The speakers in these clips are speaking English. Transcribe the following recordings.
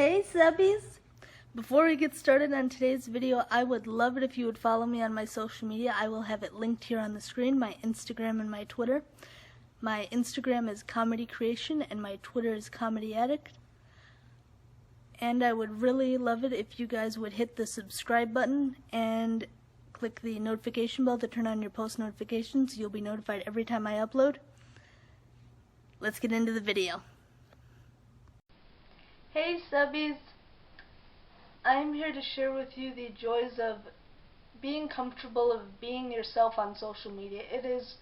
Hey subbies! Before we get started on today's video, I would love it if you would follow me on my social media. I will have it linked here on the screen, my Instagram and my Twitter. My Instagram is Comedy Creation and my Twitter is Comedy Addict. And I would really love it if you guys would hit the subscribe button and click the notification bell to turn on your post notifications. You'll be notified every time I upload. Let's get into the video. Hey subbies! I'm here to share with you the joys of being comfortable of being yourself on social media. It is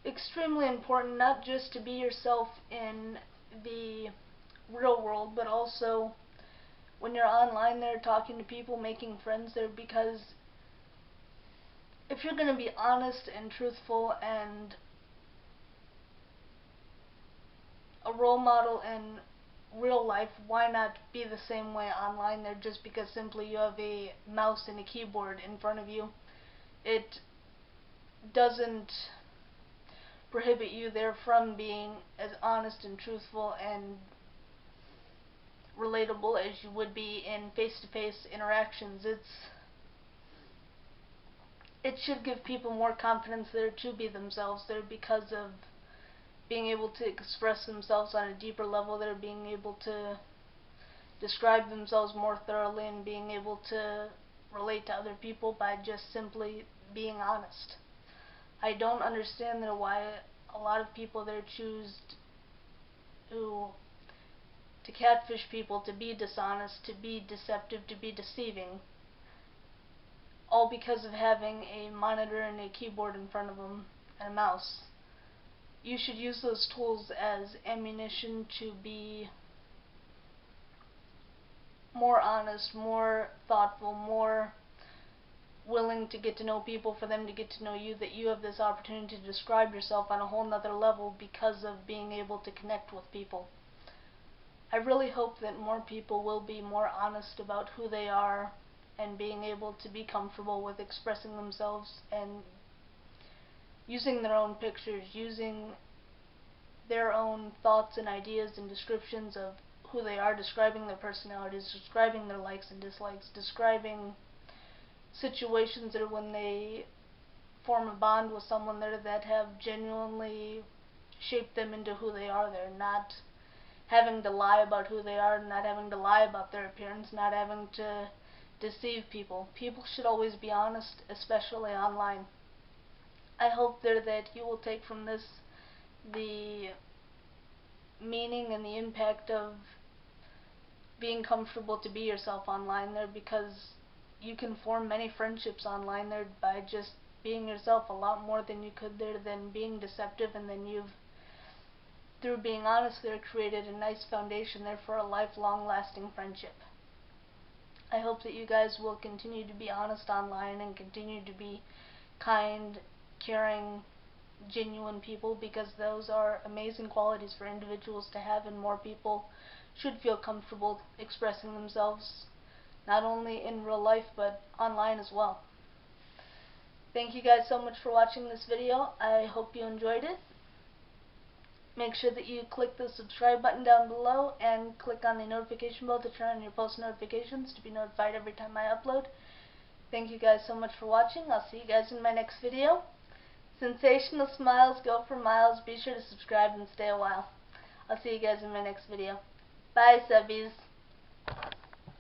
extremely important not just to be yourself in the real world, but also when you're online there talking to people, making friends there, because if you're going to be honest and truthful and a role model in real life, why not be the same way online there? Just because simply you have a mouse and a keyboard in front of you, it doesn't prohibit you there from being as honest and truthful and relatable as you would be in face-to-face interactions. It should give people more confidence there to be themselves there, because of being able to express themselves on a deeper level. They're being able to describe themselves more thoroughly and being able to relate to other people by just simply being honest. I don't understand why a lot of people there choose to catfish people, to be dishonest, to be deceptive, to be deceiving, all because of having a monitor and a keyboard in front of them and a mouse. You should use those tools as ammunition to be more honest, more thoughtful, more willing to get to know people, for them to get to know you, that you have this opportunity to describe yourself on a whole nother level because of being able to connect with people. I really hope that more people will be more honest about who they are and being able to be comfortable with expressing themselves and using their own pictures, using their own thoughts and ideas and descriptions of who they are, describing their personalities, describing their likes and dislikes, describing situations that are when they form a bond with someone there that have genuinely shaped them into who they are. They're not having to lie about who they are, not having to lie about their appearance, not having to deceive people. People should always be honest, especially online. I hope there that you will take from this the meaning and the impact of being comfortable to be yourself online there, because you can form many friendships online there by just being yourself, a lot more than you could there than being deceptive, and then you've, through being honest there, created a nice foundation there for a lifelong lasting friendship. I hope that you guys will continue to be honest online and continue to be kind, caring, genuine people, because those are amazing qualities for individuals to have, and more people should feel comfortable expressing themselves, not only in real life but online as well. Thank you guys so much for watching this video. I hope you enjoyed it. Make sure that you click the subscribe button down below and click on the notification bell to turn on your post notifications to be notified every time I upload. Thank you guys so much for watching. I'll see you guys in my next video. Sensational smiles go for miles. Be sure to subscribe and stay a while. I'll see you guys in my next video. Bye subbies.